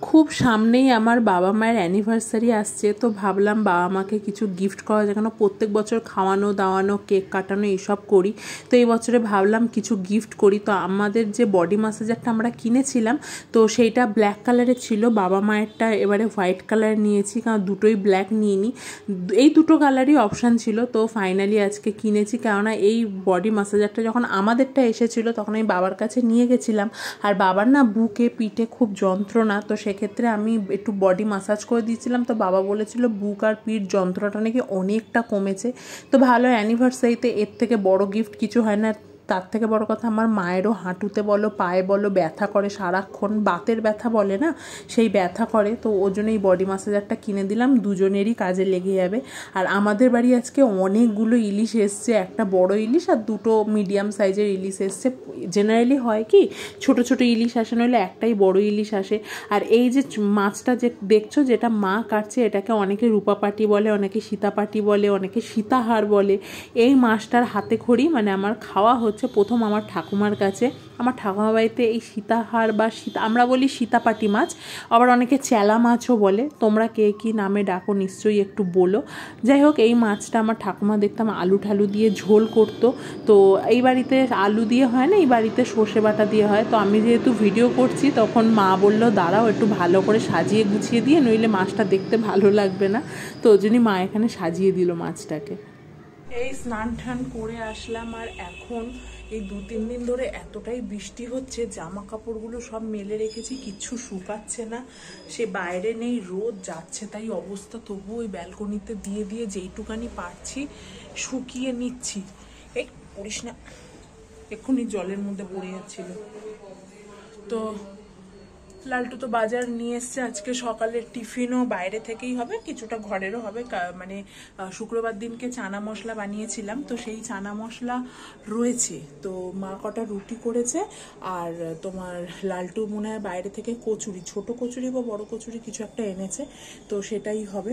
খুব সামনেই আমার বাবা মায়ের অ্যানিভার্সারি আসছে, তো ভাবলাম বাবা মাকে কিছু গিফট করা যায়, কেন প্রত্যেক বছর খাওয়ানো দাওয়ানো কেক কাটানো এইসব করি। তো এই বছরে ভাবলাম কিছু গিফট করি। তো আমাদের যে বডি ম্যাসাজারটা আমরা কিনেছিলাম, তো সেইটা ব্ল্যাক কালারের ছিল, বাবা মায়েরটা এবারে হোয়াইট কালার নিয়েছি, কারণ দুটোই ব্ল্যাক নিইনি, এই দুটো কালারই অপশান ছিল। তো ফাইনালি আজকে কিনেছি, কেননা এই বডি ম্যাসাজারটা যখন আমাদেরটা এসেছিলো তখন আমি বাবার কাছে নিয়ে গেছিলাম, আর বাবার না বুকে পিঠে খুব যন্ত্রণা, তো সেক্ষেত্রে আমি একটু বডি ম্যাসাজ করে দিয়েছিলাম। তো বাবা বলেছিল বুক আর পিঠ যন্ত্রণাটা নাকি অনেকটা কমেছে। তো ভালো, অ্যানিভার্সারিতে এর থেকে বড় গিফট কিছু হয় না। তার থেকে বড় কথা, আমার মায়েরও হাঁটুতে বলো পায়ে বলো ব্যথা করে সারাক্ষণ, বাতের ব্যথা বলে না, সেই ব্যথা করে। তো ওর জন্য এই বডি ম্যাসাজারটা কিনে দিলাম, দুজনেরই কাজে লেগে যাবে। আর আমাদের বাড়ি আজকে অনেকগুলো ইলিশ এসছে, একটা বড় ইলিশ আর দুটো মিডিয়াম সাইজের ইলিশ এসছে। জেনারেলি হয় কি ছোট ছোট ইলিশ আসে, নইলে একটাই বড় ইলিশ আসে। আর এই যে মাছটা যে দেখছো, যেটা মা কাটছে, এটাকে অনেকে রূপাপাটি বলে, অনেকে সীতাপাটি বলে, অনেকে সীতাহার বলে। এই মাছটার হাতে খড়ি মানে আমার খাওয়া হচ্ছে প্রথম আমার ঠাকুমার কাছে। আমার ঠাকুমা বাড়িতে এই সীতাহার বা আমরা বলি সীতাপাটি মাছ, আবার অনেকে চেলা মাছও বলে। তোমরা কে কী নামে ডাকো নিশ্চয়ই একটু বলো। যাই হোক, এই মাছটা আমার ঠাকুমা দেখতাম আলু ঠালু দিয়ে ঝোল করতো। তো এই বাড়িতে আলু দিয়ে হয় না, এই বাড়িতে সর্ষে বাটা দিয়ে হয়। তো আমি যেহেতু ভিডিও করছি, তখন মা বললো দাঁড়াও একটু ভালো করে সাজিয়ে গুছিয়ে দিয়ে, নইলে মাছটা দেখতে ভালো লাগবে না। তো ওই জন্যই মা এখানে সাজিয়ে দিল মাছটাকে। এই স্নান টান করে আসলাম, আর এখন এই 2-3 দিন ধরে এতটাই বৃষ্টি হচ্ছে, জামা কাপড়গুলো সব মেলে রেখেছি, কিচ্ছু শুকাচ্ছে না। সে বাইরে নেই, রোদ যাচ্ছে তাই অবস্থা। তবু ওই ব্যালকনিতে দিয়ে দিয়ে যেইটুকানি পারছি শুকিয়ে নিচ্ছি। এই পড়িস না, এক্ষুনি জলের মধ্যে পড়ে যাচ্ছিল। তো লালটু তো বাজার নিয়ে এসছে, আজকে সকালের টিফিনও বাইরে থেকেই হবে, কিছুটা ঘরেরও হবে। মানে শুক্রবার দিনকে চানা মশলা বানিয়েছিলাম, তো সেই চানা মশলা রয়েছে। তো মা কটা রুটি করেছে, আর তোমার লালটু মনে হয় বাইরে থেকে কচুরি, ছোট কচুরি বা বড় কচুরি কিছু একটা এনেছে, তো সেটাই হবে।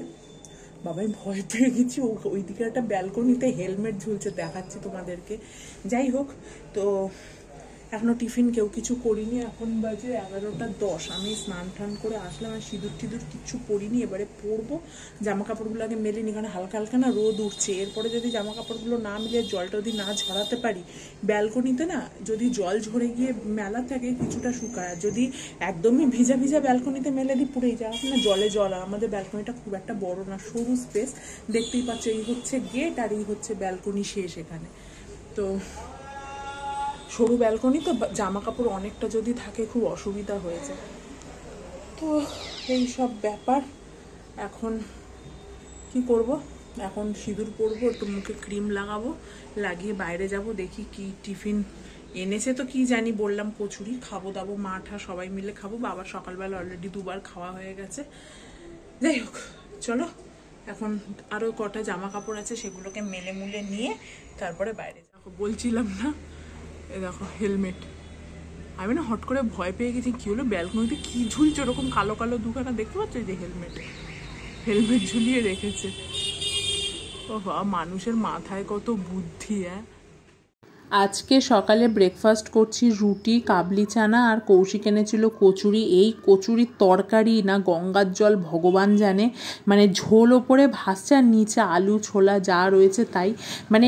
বাবাই ভয় পেয়ে গেছি, ওইদিকে একটা ব্যালকনিতে হেলমেট ঝুলছে, দেখাচ্ছি তোমাদেরকে। যাই হোক, তো এখনো টিফিন কেউ কিছু করিনি, এখন বাজে 11:10। আমি স্নান টান করে আসলাম, আর সিঁদুর টিঁদুর কিচ্ছু পরিনি, এবারে পরবো। জামা কাপড়গুলো আগে মেলিনি, কারণ হালকা হালকা না রোদ উঠছে। এরপরে যদি জামা কাপড়গুলো না মিলিয়ে জলটা যদি না ঝরাতে পারি, ব্যালকনিতে না যদি জল ঝরে গিয়ে মেলা থাকে কিছুটা শুকায়, আর যদি একদমই ভিজা ভিজা ব্যালকনিতে মেলে দিই পুড়েই যায় না, জলে জল। আর আমাদের ব্যালকনিটা খুব একটা বড় না, সরু স্পেস, দেখতেই পাচ্ছ। এই হচ্ছে গেট আর এই হচ্ছে ব্যালকনি শেষ এখানে। তো সরু ব্যালকনি, তো জামা কাপড় অনেকটা যদি থাকে খুব অসুবিধা হয়ে যায়। তো এই সব ব্যাপার। এখন কি করব, এখন সিঁদুর পরবো, একটু মুখে ক্রিম লাগাবো, লাগিয়ে বাইরে যাব, দেখি কি টিফিন এনেছে। তো কি জানি, বললাম কচুরি খাবো দাবো, মাঠা সবাই মিলে খাবো। বাবার সকালবেলা অলরেডি 2বার খাওয়া হয়ে গেছে। যাই হোক, চলো এখন আরও কটা জামা কাপড় আছে, সেগুলোকে মেলে মুলে নিয়ে তারপরে বাইরে যাবো। বলছিলাম না, এ দেখো হেলমেট। আমি না হট করে ভয় পেয়ে গেছি, কি হলো ব্যালকনিতে কি ঝুলছে ওরকম কালো কালো দুখানা, দেখতে পাচ্ছ? যে হেলমেট ঝুলিয়ে রেখেছে। ও বাবা, মানুষের মাথায় কত বুদ্ধি। আজকে সকালে ব্রেকফাস্ট করছি রুটি, কাবলি চানা, আর কৌশিক এনেছিল কচুরি। এই কচুরির তরকারি না গঙ্গার জল ভগবান জানে, মানে ঝোল ওপরে ভাসছে আর নিচে আলু ছোলা যা রয়েছে তাই। মানে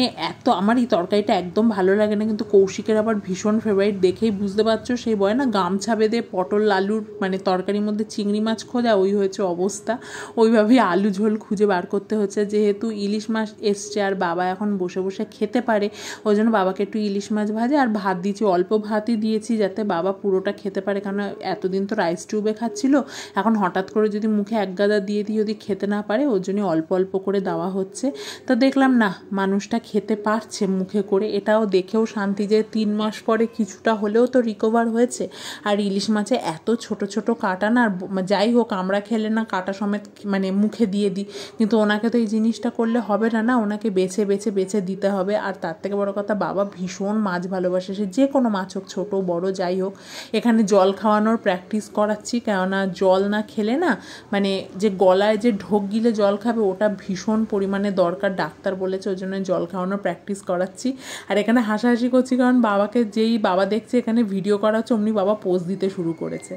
আমার এই তরকারিটা একদম ভালো লাগে না, কিন্তু কৌশিকের আবার ভীষণ ফেভারিট। দেখেই বুঝতে পারছো, সেই বয় না গামছা বেঁধে পটল আলুর মানে তরকারির মধ্যে চিংড়ি মাছ খোঁজা, ওই হয়েছে অবস্থা। ওইভাবেই আলু ঝোল খুঁজে বার করতে হচ্ছে, যেহেতু ইলিশ মাছ এসছে আর বাবা এখন বসে বসে খেতে পারে, ওই জন্য বাবাকে একটু ইলিশ মাছ ভাজা আর ভাত দিয়েছি, অল্প ভাতই দিয়েছি যাতে বাবা পুরোটা খেতে পারে, কারণ এতদিন তো রাইস টিউবে খাচ্ছিল। এখন হঠাৎ করে যদি মুখে এক গাদা দিয়ে দিই, যদি খেতে না পারে, ওর জন্য অল্প অল্প করে দেওয়া হচ্ছে। তো দেখলাম না মানুষটা খেতে পারছে মুখে করে, এটাও দেখেও শান্তি যে 3 মাস পরে কিছুটা হলেও তো রিকভার হয়েছে। আর ইলিশ মাছে এত ছোট ছোট কাটা না, যাই হোক আমরা খেলে না কাটা সমেত মানে মুখে দিয়ে দিই, কিন্তু ওনাকে তো এই জিনিসটা করলে হবে না, ওনাকে বেছে বেছে বেছে দিতে হবে। আর তার থেকে বড় কথা, বাবা ভীষণ মাছ ভালোবাসে, সে যে কোনো মাছ হোক, ছোটো বড় যাই হোক। এখানে জল খাওয়ানোর প্র্যাকটিস করাচ্ছি, কেননা জল না খেলে না মানে যে গলায় যে ঢোক গিলে জল খাবে ওটা ভীষণ পরিমাণে দরকার, ডাক্তার বলেছে, ওই জন্য জল খাওয়ানোর প্র্যাকটিস করাচ্ছি। আর এখানে হাসাহাসি করছি কারণ বাবাকে যেই বাবা দেখছে এখানে ভিডিও করা হচ্ছে অমনি বাবা পোজ দিতে শুরু করেছে।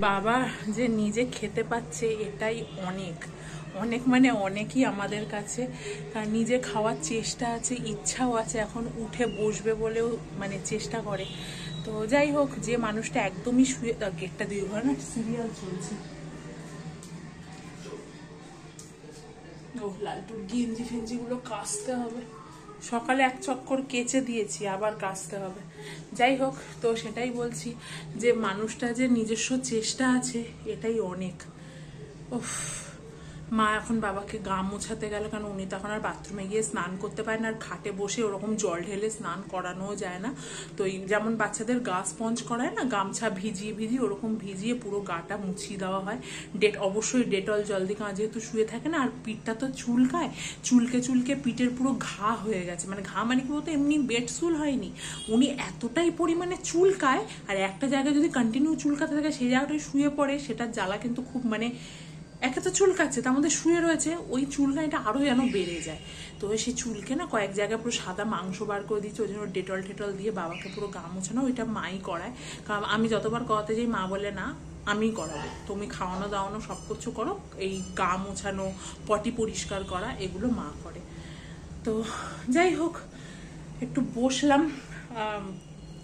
বাবা যে নিজে খেতে পাচ্ছে এটাই অনেক অনেক মানে অনেকই আমাদের কাছে, কারণ নিজে খাওয়ার চেষ্টা আছে, ইচ্ছাও আছে, এখন উঠে বসবে বলেও মানে চেষ্টা করে। তো যাই হোক, যে মানুষটা একদমই শুয়ে, গেটটা দিয়ে ঘর না সিরিয়াল চলছে। ও লালটুর গেঞ্জি ফেঞ্জিগুলো কাচতে হবে, সকালে এক চক্কর কেচে দিয়েছি, আবার কাচতে হবে। যাই হোক, তো সেটাই বলছি যে মানুষটা যে নিজস্ব চেষ্টা আছে এটাই অনেক। উফ, মা এখন বাবাকে গা মোছাতে গেল, কারণ উনি তখন আর বাথরুমে গিয়ে স্নান করতে পারেন, আর খাটে বসে ওরকম জল ঢেলে স্নান করানোও যায় না। তো যেমন বাচ্চাদের গা স্পঞ্জ করায় না, গামছা ভিজিয়ে ভিজিয়ে ওরকম ভিজিয়ে পুরো গাটা মুছিয়ে দেওয়া হয়। অবশ্যই ডেটল জল দিয়ে, কারণ যেহেতু শুয়ে থাকে না, আর পিঠটা তো চুলকায়, চুলকে চুলকে পিঠের পুরো ঘা হয়ে গেছে। মানে ঘা মানে কি বলতো, এমনি বেড চুল হয়নি, উনি এতটাই পরিমাণে চুলকায়, আর একটা জায়গায় যদি কন্টিনিউ চুলকাতে থাকে সেই জায়গাটায় শুয়ে পড়ে, সেটার জ্বালা কিন্তু খুব, মানে একে তো চুলকাচ্ছে তার মধ্যে শুয়ে রয়েছে, ওই চুলকানিটা আরো যেন বেড়ে যায়। তো সেই চুলকে না কয়েক জায়গায় পুরো সাদা মাংস বার করে দিচ্ছে, ওই জন্য ডেটল টেটল দিয়ে বাবাকে পুরো গা মোছানো, ওইটা মাই করায়। কারণ আমি যতবার করাতে যাই মা বলে না আমি করাবো, তুমি খাওয়ানো দাওয়ানো সব কিছু করো, এই গা মোছানো পটি পরিষ্কার করা এগুলো মা করে। তো যাই হোক, একটু বসলাম,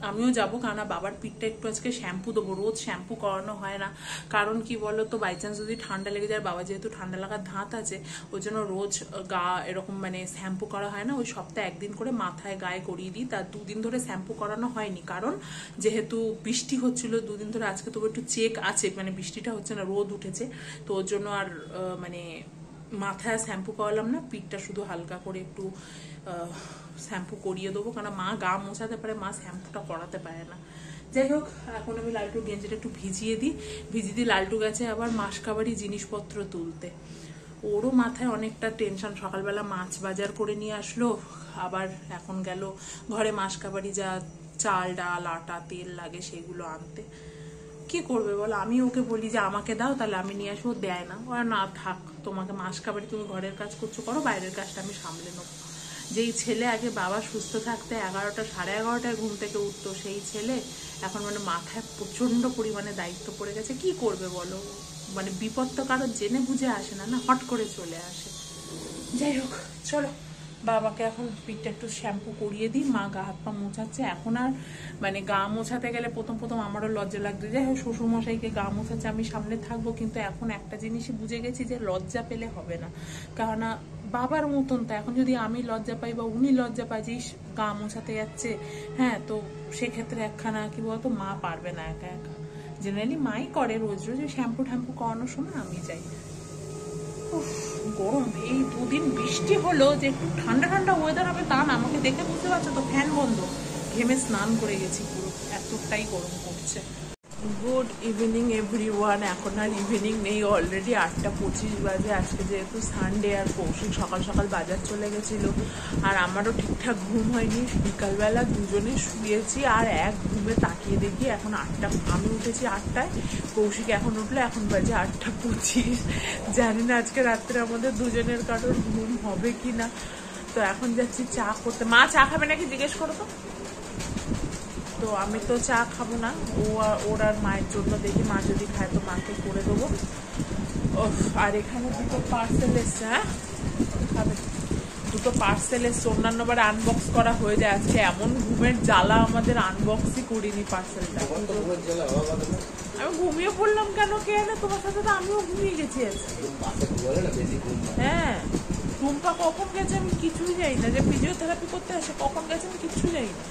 আমিও যাবো, কারণ বাবার পিঠটা একটু আজকে শ্যাম্পু দেবো, রোজ শ্যাম্পু করানো হয় না। কারণ কি বলো তো, বাই চান্স যদি ঠান্ডা লেগে যায়, বাবা যেহেতু ঠান্ডা লাগার ধাত আছে, ওই জন্য রোজ গা এরকম মানে শ্যাম্পু করা হয় না, ওই সপ্তাহে একদিন করে মাথায় গায়ে করিয়ে দিই। তার 2 দিন ধরে শ্যাম্পু করানো হয়নি, কারণ যেহেতু বৃষ্টি হচ্ছিল 2 দিন ধরে, আজকে তবু একটু চেক আছে, মানে বৃষ্টিটা হচ্ছে না, রোদ উঠেছে, তো ওর জন্য আর মানে মাথায় শ্যাম্পু করালাম না, পিঠটা শুধু হালকা করে একটু শ্যাম্পু করিয়ে দেবো, কারণ মা গা মোছাতে পারে, মা শ্যাম্পুটা করাতে পারে না। যাই হোক, এখন আমি লালটুর গেঞ্জিটা একটু ভিজিয়ে দিই। লালটু গেছে আবার মাসকাবারি জিনিসপত্র তুলতে, ওরও মাথায় অনেকটা টেনশন। সকালবেলা মাছ বাজার করে নিয়ে আসলো, আবার এখন গেল ঘরে মাসকাবারি যা চাল ডাল আটা তেল লাগে সেগুলো আনতে। কি করবে বলো, আমি ওকে বলি যে আমাকে দাও, তাহলে আমি নিয়ে আসবো, দেয় না, ওরা না থাক, তোমাকে মাসকাবারি তুমি ঘরের কাজ করছো করো, বাইরের কাজটা আমি সামলে নেবো। যেই ছেলে আগে বাবা সুস্থ থাকতে 11টা সাড়ে 11টায় ঘুম থেকে উঠতো, সেই ছেলে এখন মানে মাথায় প্রচন্ড পরিমাণে দায়িত্ব পড়ে গেছে। কি করবে বলো, মানে বিপদ তো কারো জেনে বুঝে আসে না, না হট করে চলে আসে। যাই হোক, চলো বাবাকে এখন পিঠটা একটু শ্যাম্পু করিয়ে দিই, মা গা হাত পা মোছাচ্ছে। এখন আর মানে গা মোছাতে গেলে প্রথম প্রথম আমারও লজ্জা লাগতো, যাই হোক শ্বশুরমশাইকে গা মোছাচ্ছে আমি সামনে থাকবো, কিন্তু এখন একটা জিনিসই বুঝে গেছি যে লজ্জা পেলে হবে না, কারণ বাবার মতন তো এখন যদি আমি লজ্জা পাই বা উনি লজ্জা পাই যে গা মোছাতে যাচ্ছে, হ্যাঁ, তো সেক্ষেত্রে একখানা কি বলতো, মা পারবে না একা একা, জেনারেলি মাই করে রোজ রোজ শ্যাম্পু ট্যাম্পু করানোর সময় আমি যাই। গরম, এই 2 দিন বৃষ্টি হলো যে একটু ঠান্ডা ঠান্ডা ওয়েদার হবে তা না, আমাকে দেখে বুঝতে পারছো তো, ফ্যান বন্ধ, ঘেমে স্নান করে গেছি পুরো, এতটাই গরম করছে। Good evening everyone. এখন আর ইভিনিং নেই, অলরেডি 8:25 বাজে। আজকে যেহেতু সানডে, আর কৌশিক সকাল সকাল বাজার চলে গেছিলো, আর আমারও ঠিকঠাক ঘুম হয়নি, বিকালবেলা দুজনে শুয়েছি, আর এক ঘুমে তাকিয়ে দেখি এখন 8টা, আমি উঠেছি 8টায়, কৌশিক এখন উঠলো, এখন বাজে 8:25। জানি না আজকে রাত্রে আমাদের দুজনের কারোর ঘুম হবে কি না। তো এখন যাচ্ছি চা করতে। মা চা খাবে নাকি জিজ্ঞেস করো তো। তো আমি তো চা খাবো না, ওর আর মায়ের জন্য দেখি, মা যদি খায় তো মাকে করে দেবো। আর এখানে 2টো পার্সেল এসছে, হ্যাঁ খাবে, 2টো পার্সেল এসছে, অন্যান্যবার আনবক্স করা হয়ে যায়, আজকে এমন ঘুমের জ্বালা আমাদের আনবক্সই করিনি পার্সেলটা। আমি ঘুমিয়ে পড়লাম কেন কে জানে, তোমার সাথে তো আমিও ঘুমিয়ে গেছি আজকে। হ্যাঁ, টুম্পা কখন গেছে আমি কিছুই জানি না, যে ফিজিওথেরাপি করতে আসে কখন গেছে আমি কিচ্ছু জানি না,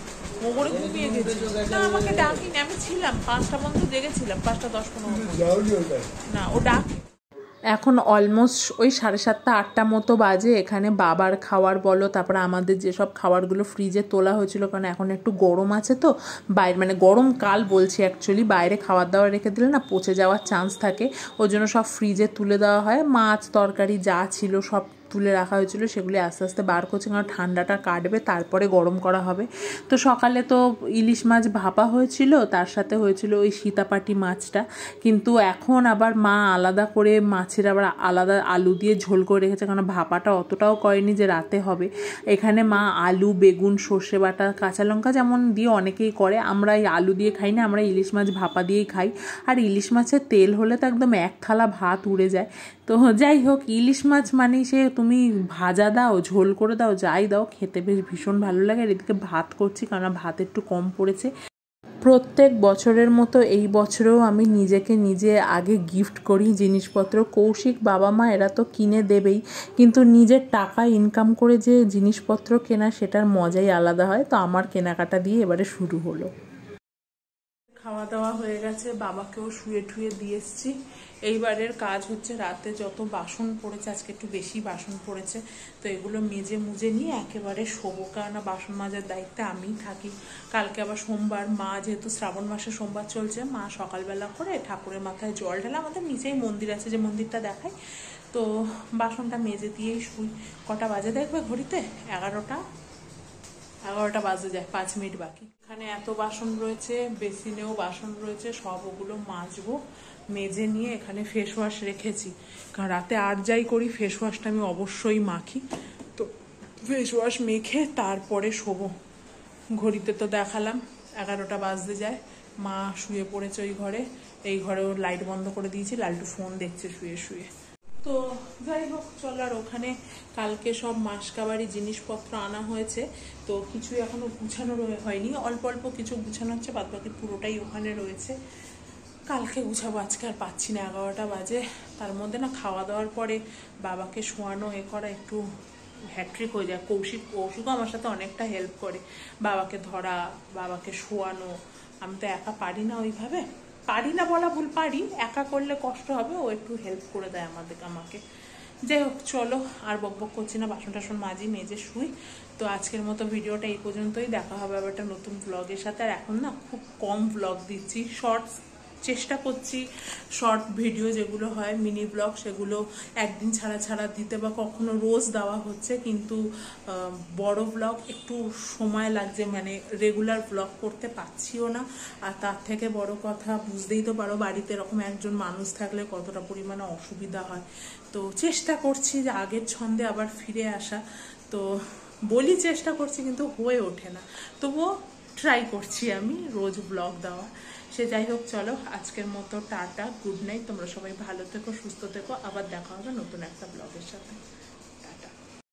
ওপরে ঘুমিয়ে গেছি। না আমাকে ডাকিনি, আমি ছিলাম 5টা পর্যন্ত জেগেছিলাম, 5:10-15 না, ও ডাকি। এখন অলমোস্ট ওই 7:30 8টা মতো বাজে। এখানে বাবার খাবার বলো, তারপরে আমাদের যেসব খাবারগুলো ফ্রিজে তোলা হয়েছিল, কারণ এখন একটু গরম আছে তো বাইরে, মানে গরমকাল বলছি অ্যাকচুয়ালি, বাইরে খাবার দাবার রেখে দিলে না পচে যাওয়ার চান্স থাকে, ওই জন্য সব ফ্রিজে তুলে দেওয়া হয়। মাছ তরকারি যা ছিল সব তুলে রাখা হয়েছিল সেগুলি আস্তে আস্তে বার করছে, কারণ ঠান্ডাটা কাটবে তারপরে গরম করা হবে। তো সকালে তো ইলিশ মাছ ভাপা হয়েছিল, তার সাথে হয়েছিল ওই সীতাপাটি মাছটা, কিন্তু এখন আবার মা আলাদা করে মাছের আবার আলাদা আলু দিয়ে ঝোল করে রেখেছে, কারণ ভাপাটা অতটাও করেনি যে রাতে হবে। এখানে মা আলু, বেগুন, সর্ষে বাটা, কাঁচা লঙ্কা যেমন দিয়ে অনেকেই করে, আমরা এই আলু দিয়ে খাই না, আমরা ইলিশ মাছ ভাপা দিয়েই খাই। আর ইলিশ মাছের তেল হলে তো একদম এক থালা ভাত উড়ে যায়। তো যাই হোক, ইলিশ মাছ মানেই সে তুমি ভাজা দাও, ঝোল করে দাও, যাই দাও, খেতে বেশ ভীষণ ভালো লাগে। আর এদিকে ভাত করছি, কারণ ভাত একটু কম পড়েছে। প্রত্যেক বছরের মতো এই বছরেও আমি নিজেকে নিজে আগে গিফট করি জিনিসপত্র। কৌশিক, বাবা মা এরা তো কিনে দেবেই, কিন্তু নিজের টাকা ইনকাম করে যে জিনিসপত্র কেনা সেটার মজাই আলাদা হয়। তো আমার কেনাকাটা দিয়ে এবারে শুরু হলো। খাওয়া দাওয়া হয়ে গেছে, বাবাকেও শুয়ে ঠুয়ে দিয়ে এসছি। এইবারের কাজ হচ্ছে রাতে যত বাসন পড়েছে, আজকে একটু বেশি বাসন পড়েছে, তো এগুলো মেজে মুজে নিয়ে একেবারে শোবো, কেননা বাসন মাজার দায়িত্বে আমিই থাকি। কালকে আবার সোমবার, মা যেহেতু শ্রাবণ মাসে সোমবার চলছে, মা সকালবেলা করে ঠাকুরের মাথায় জল ঢালে, আমাদের নিচেই মন্দির আছে, যে মন্দিরটা দেখায়, তো বাসনটা মেজে দিয়েই শুই। কটা বাজে দেখবে ঘড়িতে? 11টা বাজে যায়, 5 মিনিট বাকি। এখানে এত বাসন রয়েছে, বেসিনেও বাসন রয়েছে, সব ওগুলো মাজবো। মেজে নিয়ে এখানে ফেস ওয়াশ রেখেছি, কারণ রাতে আর যাই করি ফেস ওয়াশটা আমি অবশ্যই মাখি। তো ফেস ওয়াশ মেখে তারপরে শোবো। ঘড়িতে তো দেখালাম 11টা বাজতে যায়। মা শুয়ে পড়েছে ওই ঘরে, এই ঘরেও লাইট বন্ধ করে দিয়েছি, লালটু ফোন দেখছে শুয়ে শুয়ে। তো যাই হোক, চল। আর ওখানে কালকে সব মাসকাবারি জিনিসপত্র আনা হয়েছে, তো কিছু এখনো গুছানো হয়নি, অল্প অল্প কিছু গুছানো হচ্ছে, বাদ বাকি পুরোটাই ওখানে রয়েছে। কালকে গুছাবো, আজকে আর পাচ্ছি না, 11টা বাজে। তার মধ্যে না খাওয়া দাওয়ার পরে বাবাকে শোয়ানো করা একটু হ্যাট্রিক হয়ে যায়। কৌশিকও আমার সাথে অনেকটা হেল্প করে, বাবাকে ধরা, বাবাকে শোয়ানো। আমি তো একা পারি না ওইভাবে, পারি না বলা ভুল, পারি, একা করলে কষ্ট হবে, ও একটু হেল্প করে দেয় আমাকে। যাই হোক, চলো আর বকবক করছি না, বাসন টাসন মাজি, মেজে শুই। তো আজকের মতো ভিডিওটা এই পর্যন্তই, দেখা হবে আবার একটা নতুন ব্লগের সাথে। আর এখন না খুব কম ব্লগ দিচ্ছি, শর্টস চেষ্টা করছি, শর্ট ভিডিও যেগুলো হয় মিনি ব্লগ, সেগুলো একদিন ছাড়া ছাড়া দিতে, বা কখনো রোজ দেওয়া হচ্ছে, কিন্তু বড় ব্লগ একটু সময় লাগছে, মানে রেগুলার ব্লগ করতে পারছিও না। আর তার থেকে বড় কথা, বুঝতেই তো পারো বাড়িতে এরকম একজন মানুষ থাকলে কতটা পরিমাণে অসুবিধা হয়। তো চেষ্টা করছি যে আগের ছন্দে আবার ফিরে আসা, তো বলি চেষ্টা করছি, কিন্তু হয়ে ওঠে না, তবুও ট্রাই করছি আমি রোজ ব্লগ দেওয়া। সে যাই হোক, চলো আজকের মতো টাটা, গুড নাইট। তোমরা সবাই ভালো থেকো, সুস্থ থেকো, আবার দেখা হবে নতুন একটা ব্লগের সাথে।